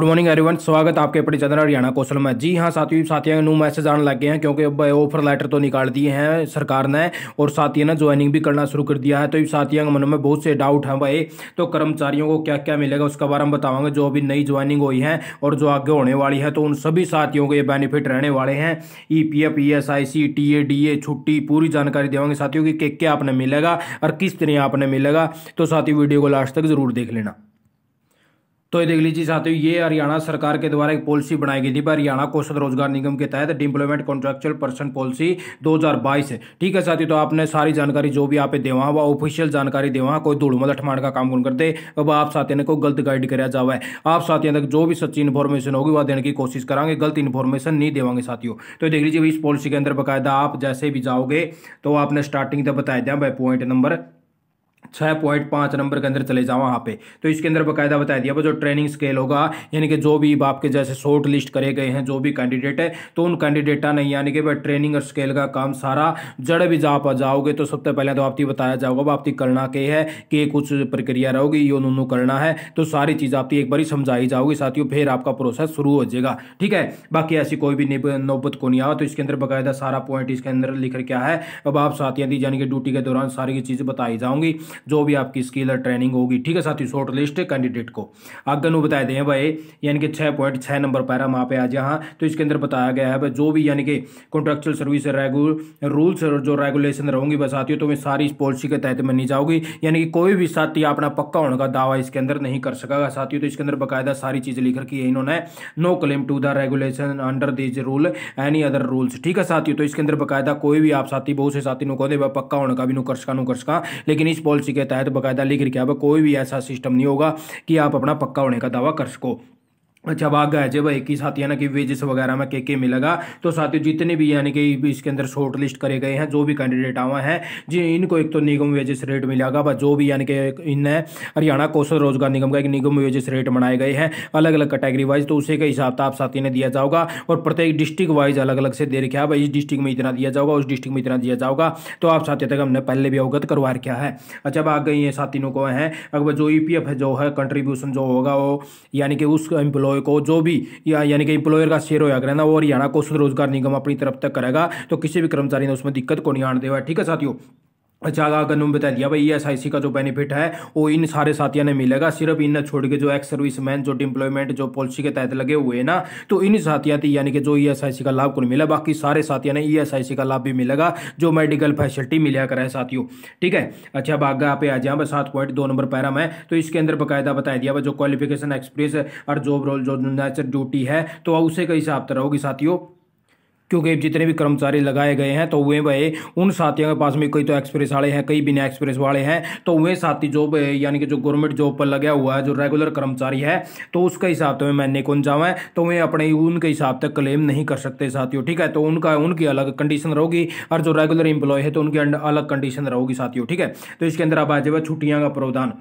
Good morning everyone, स्वागत है आपके अपने चैनल हरियाणा कौशल में। जी हाँ साथियों न्यू मैसेज आने लग गए हैं क्योंकि अब ऑफर लेटर तो निकाल दिए हैं सरकार ने और साथियों ने ज्वाइनिंग भी करना शुरू कर दिया है। तो साथियों के मन में बहुत से डाउट हैं भाई, तो कर्मचारियों को क्या क्या मिलेगा उसका बारे में बतावांगे। जो अभी नई ज्वाइनिंग हुई है और जो आगे होने वाली है तो उन सभी साथियों को ये बेनिफिट रहने वाले हैं। EPF, ESIC, TA, DA छुट्टी पूरी जानकारी देवांगे साथियों की क्या आपने मिलेगा और किस तरह आपने मिलेगा। तो साथियों वीडियो को लास्ट तक जरूर देख लेना। तो ये देख लीजिए साथियों, ये हरियाणा सरकार के द्वारा एक पॉलिसी बनाई गई थी हरियाणा कौशल रोजगार निगम के तहत एम्प्लॉयमेंट कॉन्ट्रैक्चुअल पर्सन पॉलिसी 2022 है। ठीक है साथियों, तो आपने सारी जानकारी जो भी आप देवा वह ऑफिशियल जानकारी देवा, कोई धूल मल ठमाड़ का काम कौन करते। अब आप साथियों ने कोई गलत गाइड कराया जावा है, आप साथियों तक जो भी सच्ची इन्फॉर्मेशन होगी वह देने की कोशिश करांगे, गलत इन्फॉर्मेशन नहीं देवांगे साथियों। तो देख लीजिए इस पॉलिसी के अंदर बाकायदा आप जैसे भी जाओगे तो आपने स्टार्टिंग तक बताया दिया भाई, पॉइंट नंबर 6.5 नंबर के अंदर चले जाओ वहाँ पे। तो इसके अंदर बकायदा बता दिया जो ट्रेनिंग स्केल होगा, यानी कि जो भी आपके जैसे शॉर्ट लिस्ट करे गए हैं जो भी कैंडिडेट है तो उन कैंडिडेटा नहीं, यानी कि भाई ट्रेनिंग और स्केल का काम सारा जड़ भी जा पा जाओगे तो सबसे पहले तो आपकी बताया जाओगा आपकी करना के है कि कुछ प्रक्रिया रहोगी यो नूनू करना है। तो सारी चीज़ आपकी एक बार समझाई जाओगी साथियों, फिर आपका प्रोसेस शुरू हो जाएगा। ठीक है, बाकी ऐसी कोई भी नौबत को नहीं आओ। तो इसके अंदर बकायदा सारा पॉइंट इसके अंदर लिख क्या है, अब आप साथियों दी यानी कि ड्यूटी के दौरान सारी चीज़ें बताई जाऊंगी जो भी आपकी स्किल और ट्रेनिंग होगी। ठीक है साथियों, शॉर्ट लिस्ट कैंडिडेट को आगे नु बताए दें भाई, यानी कि 6.6 नंबर पैरा वहां पे आ जहां। तो इसके अंदर बताया गया है भाई जो भी यानी कि कॉन्ट्रेक्चुअल सर्विस रूल्स और जो रेगुलेशन रहेंगी बस साथियों तो मैं सारी इस पॉलिसी के तहत मनी जाओगी, यानी कि कोई भी साथी अपना पक्का होने का दावा इसके अंदर नहीं कर सकेगा साथियों। तो इसके अंदर बाकायदा सारी चीजें लिख रखी है इन्होंने, no claim to the regulation under this rule any other rules. ठीक है साथियों, तो इसके अंदर बाकायदा कोई भी आप साथी बहुत से साथी को पक्का होने का भी नु कर सका, लेकिन इस पॉलिसी के तहत बकायदा लिख रखा है कोई भी ऐसा सिस्टम नहीं होगा कि आप अपना पक्का होने का दावा कर सको। अच्छा, अब आगे है जब एक ही साथियों ना कि वेजेस वगैरह में के मिलेगा। तो साथियों जितने भी यानी कि इसके अंदर शॉर्ट लिस्ट करे गए हैं जो भी कैंडिडेट आए हैं जी, इनको एक तो निगम वेजेस रेट मिलेगा बस जो भी यानी कि इन हरियाणा कौशल रोजगार निगम का एक निगम वेजेस रेट बनाए गए हैं अलग अलग कैटेगरी वाइज। तो उसी के हिसाब से आप साथियों ने दिया जाएगा और प्रत्येक डिस्ट्रिक्ट वाइज अलग अलग से दे रखा है भाई, इस डिस्ट्रिक्ट में इतना दिया जाएगा उस डिस्ट्रिक्ट में इतना दिया जाएगा। तो आप साथियों तक हमने पहले भी अवगत करवा रखा है। अच्छा, अब आगे ये साथियों को है अगर जो EPF है जो है कंट्रीब्यूशन जो होगा वो यानी कि उस एम्प्लॉय को जो भी यानी कि एम्प्लॉयर का शेयर होया करेगा वो हरियाणा कौशल रोजगार निगम अपनी तरफ तक करेगा, तो किसी भी कर्मचारी ने उसमें दिक्कत को नहीं आने देगा। ठीक है साथियों। अच्छा, अगर उन्होंने बता दिया भाई ESIC का जो बेनिफिट है वो इन सारे साथियों ने मिलेगा, सिर्फ इन छोड़ के जो एक्स सर्विसमैन जो एम्प्लॉयमेंट जो पॉलिसी के तहत लगे हुए हैं ना तो इन साथियों थी यानी कि जो ESIC का लाभ को नहीं मिला, बाकी सारे साथियों ने ESIC का लाभ भी मिलेगा जो मेडिकल फैसिलिटी मिला करे साथियों। ठीक है। अच्छा, अब आगे आप आ जाए 7.2 नंबर पैरा में। तो इसके अंदर बाकायदा बताया दिया जो क्वालिफिकेशन एक्सपीरियंस और जॉब रोल जो नेचर ड्यूटी है तो उसे के हिसाब से रहोगी साथियों, क्योंकि जितने भी कर्मचारी लगाए गए हैं तो वे भाई उन साथियों के पास में कई तो एक्सप्रेस वाले हैं कई बिना एक्सप्रेस वाले हैं। तो वे साथी जॉब यानी कि जो गवर्नमेंट जॉब पर लगा हुआ है जो रेगुलर कर्मचारी है तो उसके हिसाब से मैंने कौन जावे तो वे अपने उनके हिसाब तक क्लेम नहीं कर सकते साथियों। ठीक है, तो उनकी अलग कंडीशन रहोगी और जो रेगुलर एम्प्लॉय है तो उनकी अलग कंडीशन रहोगी साथियों। ठीक है, तो इसके अंदर आप आ जाए छुट्टियां का प्रावधान,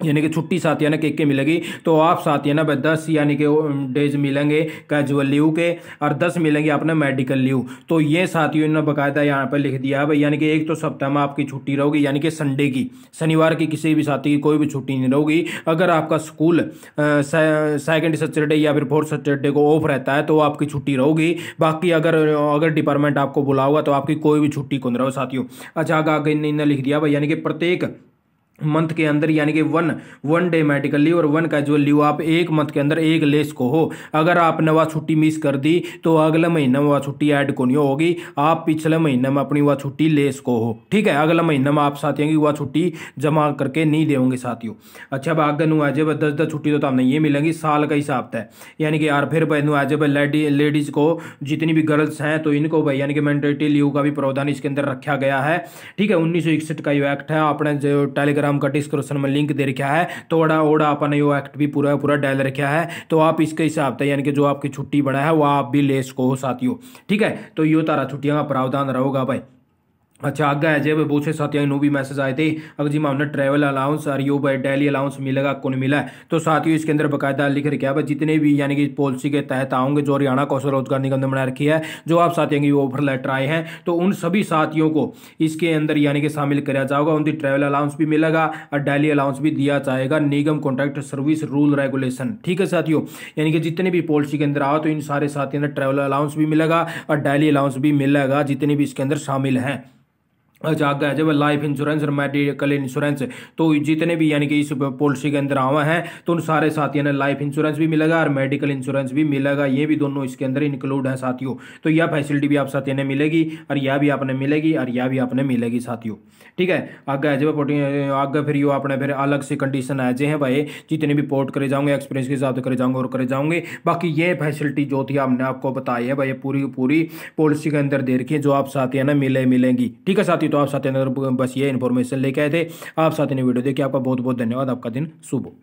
यानी कि छुट्टी साथियों ने के मिलेगी। तो आप साथियों ने 10 यानी कि डेज मिलेंगे कैजुअल लीव के और 10 मिलेंगे अपने मेडिकल लीव। तो ये साथियों ने बाकायदा यहाँ पर लिख दिया है भाई, यानी कि एक तो सप्ताह में आपकी छुट्टी रहोगी यानी कि संडे की, शनिवार की किसी भी साथी की कोई भी छुट्टी नहीं रहोगी। अगर आपका स्कूल सेकंड सैटरडे या फिर फोर्थ सैटरडे को ऑफ रहता है तो आपकी छुट्टी रहोगी, बाकी अगर डिपार्टमेंट आपको बुलाओगा तो आपकी कोई भी छुट्टी को नहीं रहो साथियों। अच्छा, आगे इन्होंने लिख दिया भाई यानी कि प्रत्येक मंथ के अंदर यानी कि वन डे मेडिकल लीव और 1 कैजुअल लीव आप एक मंथ के अंदर एक लेस को हो। अगर आपने वह छुट्टी मिस कर दी तो अगले महीने में वह छुट्टी ऐड को नहीं होगी, आप पिछले महीने में अपनी वह छुट्टी लेस को हो। ठीक है, अगले महीने में आप साथियों की वह छुट्टी जमा करके नहीं देंगे साथियों। अच्छा, अब आगे नु आज 10 छुट्टी तो हमने ये मिलेंगी साल का हिसाब है, यानी कि यार फिर भाई आज लेडीज को जितनी भी गर्ल्स हैं तो इनको भाई यानी कि मैंडेटरी लीव का भी प्रावधान इसके अंदर रखा गया है। ठीक है, 1961 का ये एक्ट है, आपने जो टेलीग्राम का डिस्क्रिप्शन में लिंक दे रखा है तो ओड़ा आपने यो एक्ट भी पूरा डाल रखा है। तो आप इसके हिसाब से यानी कि जो आपकी छुट्टी बना है वो आप भी ले सको हो साथियों। ठीक है, तो यो तारा छुट्टियां का प्रावधान रहोगा भाई। अच्छा आगे है जब बहुत से साथियों नो भी मैसेज आए थे अगर जी हमने ट्रैवल अलाउंस और यो भाई डेली अलाउंस मिलेगा आपको नहीं मिला है तो साथियों इसके अंदर बकायदा लिख रखा है भाई जितने भी यानी कि पॉलिसी के तहत आएंगे जो हरियाणा कौशल रोजगार निगम ने बना रखी है जो आप साथियों की ऑफर लेटर आए हैं तो उन सभी साथियों को इसके अंदर यानी कि शामिल किया जाएगा उनकी ट्रैवल अलाउंस भी मिलेगा और डेली अलाउंस भी दिया जाएगा निगम कॉन्ट्रैक्ट सर्विस रूल रेगुलेशन। ठीक है साथियों, यानी कि जितने भी पॉलिसी के अंदर आओ तो इन सारे साथियों ने ट्रैवल अलाउंस भी मिलेगा और डेली अलाउंस भी मिलेगा जितने भी इसके अंदर शामिल हैं। अच्छा आगे है जब लाइफ इंश्योरेंस और मेडिकल इंश्योरेंस तो जितने भी यानी कि इस पॉलिसी के अंदर आवा हैं तो उन सारे साथियों ने लाइफ इंश्योरेंस भी मिलेगा और मेडिकल इंश्योरेंस भी मिलेगा, ये भी दोनों इसके अंदर इंक्लूड है साथियों। तो यह फैसिलिटी भी आप साथियों ने मिलेगी और यह भी आपने मिलेगी और यह भी आपने मिलेगी साथियों। ठीक है आगे है जब आगे फिर यो आपने फिर अलग से कंडीशन है जे हैं भाई जितने भी पोर्ट करे जाऊंगे एक्सपीरियंस के हिसाब से करे जाऊंगे और करे जाऊंगे। बाकी ये फैसिलिटी जो थी हमने आपको बताई है भाई पूरी पूरी पॉलिसी के अंदर दे रखी है जो आप साथियों ने मिलेंगी। ठीक है साथियों, तो आप साथियों ने बस ये इन्फॉर्मेशन लेके आए थे। आप साथियों ने वीडियो देखिए, आपका बहुत बहुत धन्यवाद, आपका दिन शुभ हो।